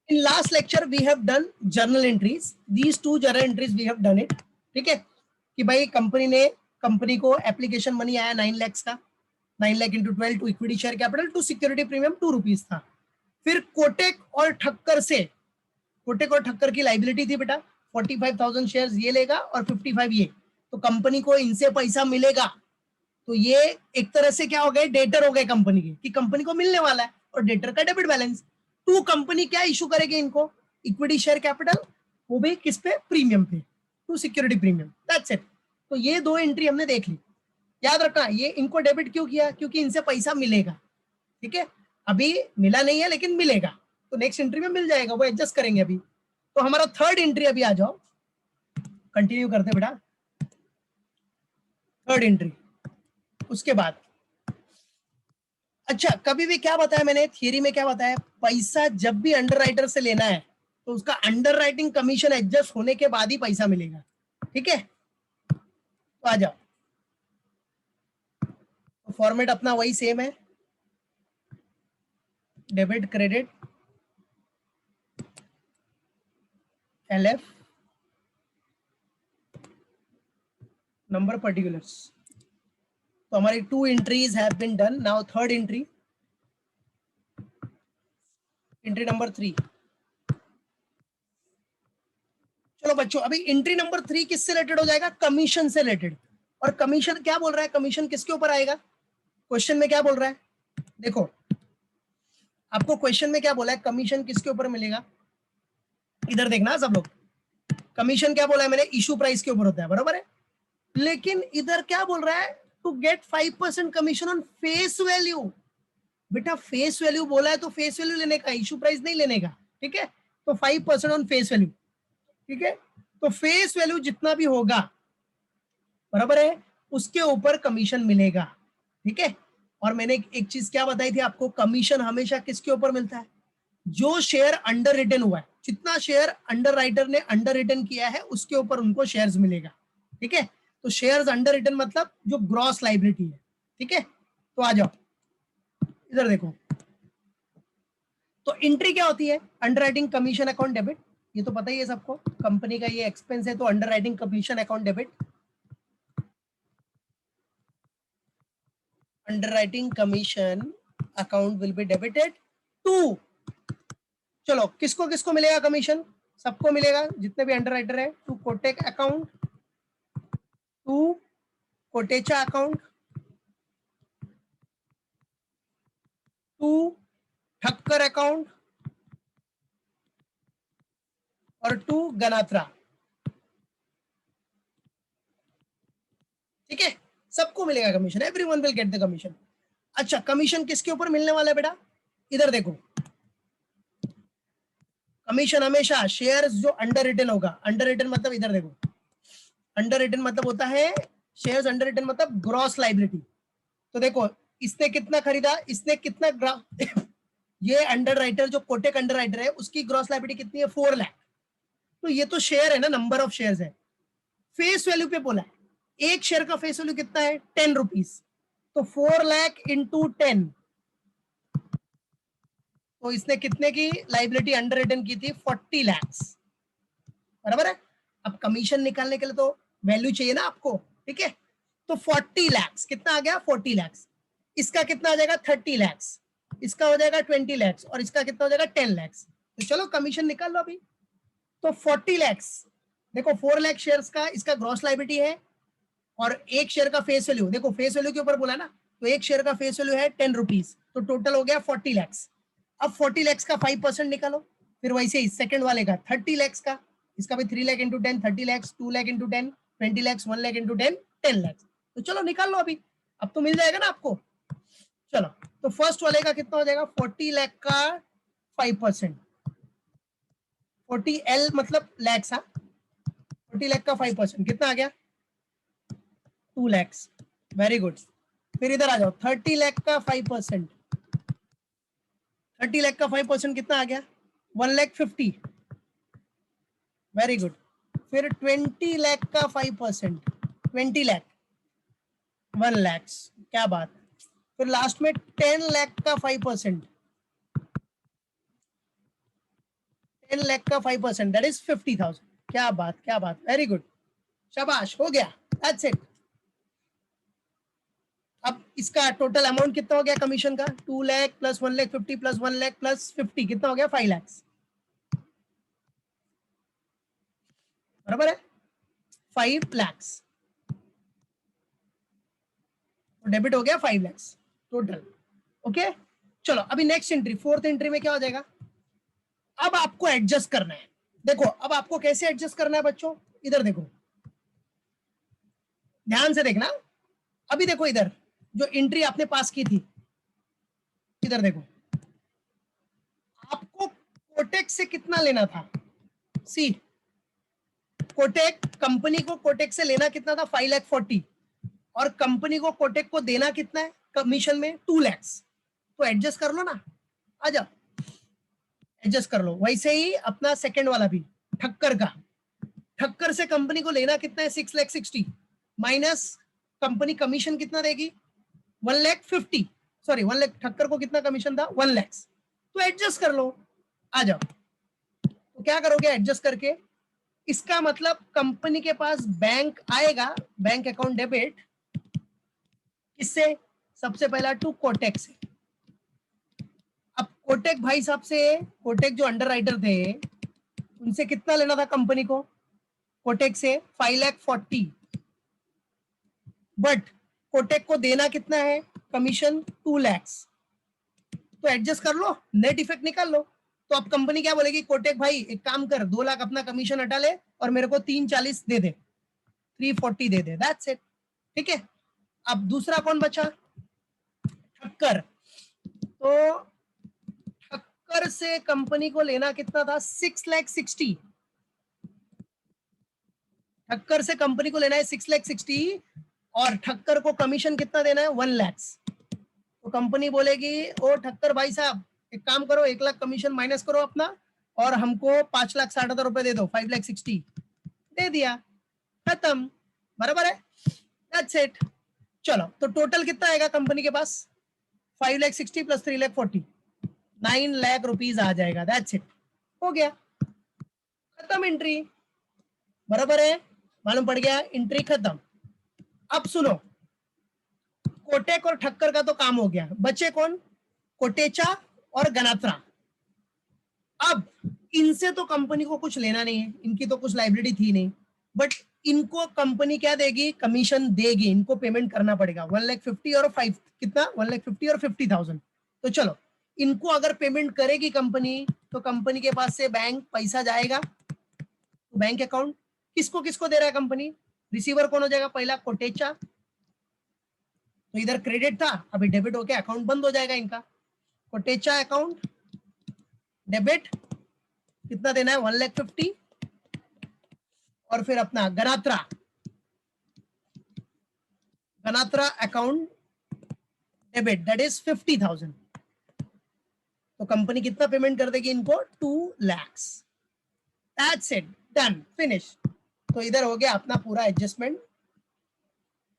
In last lecture we have done journal entries. These two journal entries we have done it. ठीक है कि भाई company को application money आया 9 लाख का, 9 lakh into 12 to equity share capital to security premium 2 rupees था. फिर कोटेक और ठक्कर की लाइबिलिटी थी बेटा 45,000 शेयर्स ये लेगा और 55 ये, तो कंपनी को इनसे पैसा मिलेगा. तो ये एक तरह से क्या हो गए, डेटर हो गए कंपनी के, कि कंपनी को मिलने वाला है, और डेटर का डेबिट बैलेंस. टू कंपनी क्या इशू करेगी इनको, इक्विटी शेयर कैपिटल, वो भी किस पे, प्रीमियम पे, to security premium. That's it. तो ये दो एंट्री हमने देख ली. याद रखना ये इनको डेबिट क्यों किया, क्योंकि इनसे पैसा मिलेगा. ठीक है, अभी मिला नहीं है लेकिन मिलेगा, तो नेक्स्ट एंट्री में मिल जाएगा, वो एडजस्ट करेंगे अभी. तो हमारा थर्ड एंट्री अभी आ जाओ, कंटिन्यू करते बेटा. थर्ड एंट्री उसके बाद, अच्छा कभी भी क्या बताया मैंने थियरी में, क्या बताया, पैसा जब भी अंडरराइटर से लेना है तो उसका अंडरराइटिंग कमीशन एडजस्ट होने के बाद ही पैसा मिलेगा. ठीक है, तो आ जाओ, तो फॉर्मेट अपना वही सेम है, debit credit LF number particulars. तो हमारी 2 entries have been done. Now third entry number 3. चलो बच्चों, अभी एंट्री नंबर 3 किससे रिलेटेड हो जाएगा, कमीशन से रिलेटेड. और कमीशन क्या बोल रहा है, कमीशन किसके ऊपर आएगा, क्वेश्चन में क्या बोल रहा है, देखो आपको क्वेश्चन में क्या बोला है, कमीशन किसके ऊपर मिलेगा. इधर देखना सब लोग, कमीशन क्या बोला है मैंने, इशू प्राइस के ऊपर होता है, बराबर है. लेकिन इधर क्या बोल रहा है, to get 5% commission on face value. बेटा फेस वैल्यू बोला है तो फेस वैल्यू लेने का, इशू प्राइस नहीं लेने का. ठीक है, तो 5% ऑन फेस वैल्यू. ठीक है, तो फेस वैल्यू जितना भी होगा, बराबर है, उसके ऊपर कमीशन मिलेगा. ठीक है, और मैंने एक चीज क्या बताई थी आपको, कमीशन हमेशा किसके ऊपर मिलता है, जो शेयर अंडर रिटन हुआ है, जितना शेयर अंडर राइटर ने अंडर रिटन किया है उसके ऊपर उनको शेयर्स मिलेगा. ठीक है, तो शेयर्स अंडर रिटन मतलब जो ग्रॉस लाइबिलिटी है. ठीक है, तो आ जाओ इधर देखो, तो एंट्री क्या होती है, under writing commission account debit. ये तो पता ही है सबको, कंपनी का ये एक्सपेंस है, तो underwriting commission account debit, underwriting commission account will be debited to, चलो किसको किसको मिलेगा कमीशन, सबको मिलेगा जितने भी अंडरराइटर है, to Kotak account, to Kotecha account, to Thakkar account, और टू गनात्रा. ठीक है, सबको मिलेगा commission, everyone will get the commission. अच्छा कमीशन किसके ऊपर मिलने वाला है बेटा, इधर देखो, कमीशन हमेशा शेयर्स जो अंडर रिटन होगा, अंडर रिटन मतलब इधर देखो, अंडर रिटन मतलब होता है शेयर्स अंडर रिटन मतलब ग्रॉस लाइबिलिटी. तो देखो इसने कितना खरीदा, इसने कितना ये अंडर राइटर जो कोटेक अंडर राइटर है उसकी ग्रॉस लाइबिलिटी कितनी है, 4 लाख. तो ये तो शेयर है ना, नंबर ऑफ शेयर्स है. फेस वैल्यू पे बोला है, एक शेयर का फेस वैल्यू कितना है, 10 रुपीज. तो 4 लाख इंटू 10, तो इसने कितने की लाइबिलिटी अंडर रिटन की थी, 40 लैक्स. बराबर है. अब कमीशन निकालने के लिए तो वैल्यू चाहिए ना आपको. ठीक है, तो 40 लैक्स कितना आ गया, 40 लैक्स. इसका कितना आ जाएगा, 30 लैक्स. इसका हो जाएगा 20 लैक्स, और इसका कितना हो जाएगा, 10 लैक्स. तो चलो कमीशन निकाल लो अभी. तो 40 लैक्स, देखो 4 लाख शेयर्स का इसका ग्रॉस लाइबिलिटी है, और एक शेयर का फेस वैल्यू, देखो फेस वैल्यू के ऊपर बोला ना, तो एक शेयर का फेस वैल्यू है 10 रुपीज, तो टोटल हो गया 40 लैक्स. अब 40 लैक्स का 5% निकालो. फिर वैसे ही सेकंड वाले का 30 लैक्स का, इसका भी 3 lakh into 10 30 lakhs, 2 lakh into 10 20 lakhs, 1 lakh into 10 10 lakhs. तो चलो निकाल लो अभी, अब तो मिल जाएगा ना आपको. चलो, तो फर्स्ट वाले का कितना हो जाएगा, 40 लाख का 5%, 40 एल मतलब लैक्स, हाँ 40 लाख का 5% कितना आ गया, 2 लैक्स. Very good. फिर इधर आ जाओ, 30 लाख का 5%, 30 लाख का 5% कितना आ गया, 1 लाख 50. Very good. फिर 20 लाख का 5%, 20 लाख, 1 लाख, क्या बात. फिर लास्ट में 10 लाख का 5%, 10 लाख का 5%, दैट इज 50,000। क्या बात, क्या बात, वेरी गुड, शाबाश, हो गया, दैट्स इट। अब इसका टोटल अमाउंट कितना हो गया कमीशन का? 2 lakh plus 1 lakh 50 plus 1 lakh plus 50 कितना हो गया? 5 लाख, बराबर है? 5 लाख डेबिट हो गया, 5 लाख टोटल। ओके, चलो अभी नेक्स्ट एंट्री, फोर्थ एंट्री में क्या हो जाएगा? अब आपको एडजस्ट करना है। देखो अब आपको कैसे एडजस्ट करना है बच्चों, इधर देखो, ध्यान से देखना। अभी देखो इधर जो एंट्री आपने पास की थी, इधर देखो, आपको कोटेक से कितना लेना था? सी, कोटेक, कंपनी को कोटेक से लेना कितना था? 5 लाख 40, और कंपनी को कोटेक को देना कितना है कमीशन में? 2 लाख। तो एडजस्ट कर लो ना, आ जाओ, एडजस्ट कर लो। वैसे ही अपना सेकंड वाला भी, ठक्कर का, ठक्कर से कंपनी को लेना कितना है? 6 लाख 60 माइनस कंपनी कमीशन कितना देगी? 1 लाख 50, सॉरी 1 लाख, ठक्कर को कितना कमीशन था? 1 लाख। तो एडजस्ट कर लो, आ जाओ। तो क्या करोगे एडजस्ट करके? इसका मतलब कंपनी के पास बैंक आएगा, बैंक अकाउंट डेबिट, किससे? सबसे पहला टू कोटेक से। अब कोटेक भाई साहब से, कोटेक जो अंडर राइटर थे, उनसे कितना लेना था कंपनी को? कोटेक से 5 लाख 40, बट कोटेक को देना कितना है कमीशन? 2 लाख। तो एडजस्ट कर लो, नेट इफेक्ट निकाल लो। तो अब कंपनी क्या बोलेगी? कोटेक भाई एक काम कर, 2 लाख अपना कमीशन हटा ले और मेरे को 340 दे दे, 340 दे दे, दैट्स इट। ठीक है, अब दूसरा कौन बचा? ठक्कर। तो ठक्कर से कंपनी को लेना कितना था? 6 लाख 60। ठक्कर से कंपनी को लेना है 6 लाख 60, और ठक्कर को कमीशन कितना देना है? 1 लाख। तो कंपनी बोलेगी, ओ ठक्कर भाई साहब एक काम करो, 1 लाख कमीशन माइनस करो अपना, और हमको 5,60,000 रुपए दे दो, 5 लाख 60 दे दिया, खत्म, बराबर है? That's it. चलो तो टोटल कितना आएगा कंपनी के पास? 5 लाख 60 प्लस 3 लाख 40, 9 लाख रुपीज आ जाएगा, दैट्स इट, हो गया, खत्म एंट्री, बराबर है? मालूम पड़ गया, एंट्री खत्म। अब सुनो, कोटेक और ठक्कर का तो काम हो गया, बचे कौन? कोटेचा और गनात्रा। अब इनसे तो कंपनी को कुछ लेना नहीं है, इनकी तो कुछ लाइबिलिटी थी नहीं, बट इनको कंपनी क्या देगी? कमीशन देगी, इनको पेमेंट करना पड़ेगा 1 लाख 50 और 5 कितना? 1 लाख 50 और 50,000। तो चलो इनको अगर पेमेंट करेगी कंपनी, तो कंपनी के पास से बैंक पैसा जाएगा, तो बैंक अकाउंट किसको किसको दे रहा है कंपनी? रिसीवर कौन हो जाएगा? पहला कोटेचा, तो इधर क्रेडिट था, अभी डेबिट होके अकाउंट बंद हो जाएगा इनका। कोटेचा अकाउंट डेबिट, कितना देना है? 1 लाख 50, और फिर अपना Ganatra, Ganatra account debit, that is 50,000। तो कंपनी कितना पेमेंट कर देगी इनको? 2 lakh. That's it, done, finish. तो इधर हो गया अपना पूरा adjustment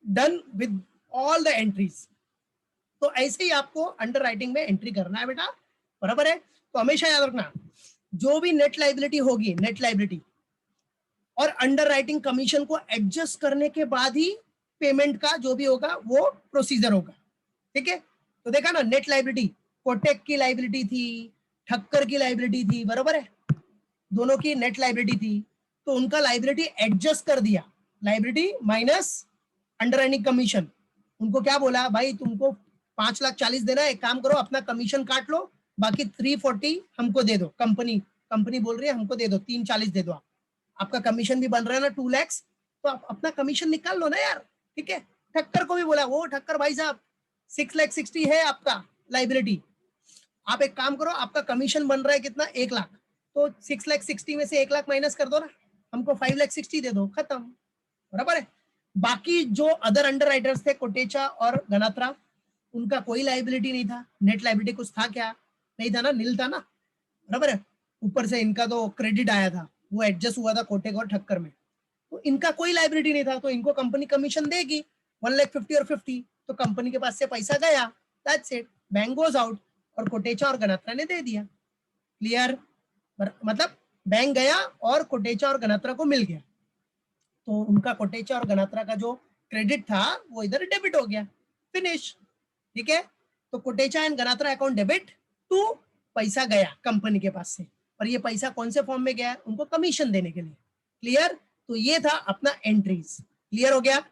done with all the entries. तो ऐसे ही आपको अंडर राइटिंग में एंट्री करना है बेटा, बराबर है? तो हमेशा याद रखना, जो भी नेट लाइबिलिटी होगी, नेट लाइबिलिटी और अंडर राइटिंग कमीशन को एडजस्ट करने के बाद ही पेमेंट का जो भी होगा वो प्रोसीजर होगा। ठीक है, तो देखा ना, नेट लाइबिलिटी कोटेक की लाइबिलिटी थी, ठक्कर की लाइबिलिटी थी, बराबर है? दोनों की नेट लाइबिलिटी थी, तो उनका लाइबिलिटी एडजस्ट कर दिया, liability minus under writing commission. उनको क्या बोला? भाई तुमको 5,40,000 देना है, एक काम करो अपना कमीशन काट लो, बाकी 340 हमको दे दो। कंपनी कंपनी बोल रही है हमको दे दो, 340 दे दो, आपका कमीशन भी बन रहा है ना 2 लाख, तो आप अपना कमीशन निकाल लो ना यार। ठीक है, ठक्कर को भी बोला, वो ठक्कर भाई साहब 6 लाख 60 है आपका लाइबिलिटी, आप एक काम करो, आपका कमीशन बन रहा है कितना? 1 लाख, तो 6 लाख 60 में से 1 लाख माइनस कर दो ना, हमको 5 लाख 60 दे दो, खत्म, बराबर है? बाकी जो अदर अंडर राइटर्स थे, कोटेचा और गनात्रा, उनका कोई लाइबिलिटी नहीं था, नेट लाइबिलिटी कुछ था क्या? नहीं था ना, नील था ना, बराबर है? ऊपर से इनका तो क्रेडिट आया था, वो एडजस्ट हुआ था कोटेक और ठक्कर में, तो इनका कोई लाइबिलिटी नहीं था, तो इनको कंपनी कमीशन देगी 1 लाख 50 और 50, तो कंपनी के पास से पैसा गया, that's it, bank goes out, और कोटेचा और गनात्रा ने दे दिया। क्लियर? मतलब बैंक गया और कोटेचा और गनात्रा को मिल गया, तो उनका कोटेचा और गनात्रा का जो क्रेडिट था वो इधर डेबिट हो गया, फिनिश। ठीक है, तो Kotecha and Ganatra account debit to, पैसा गया कंपनी के पास से, और ये पैसा कौन से फॉर्म में गया है, उनको कमीशन देने के लिए। क्लियर? तो ये था अपना एंट्रीज। क्लियर हो गया?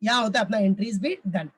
यहाँ होता है अपना एंट्रीज भी डन।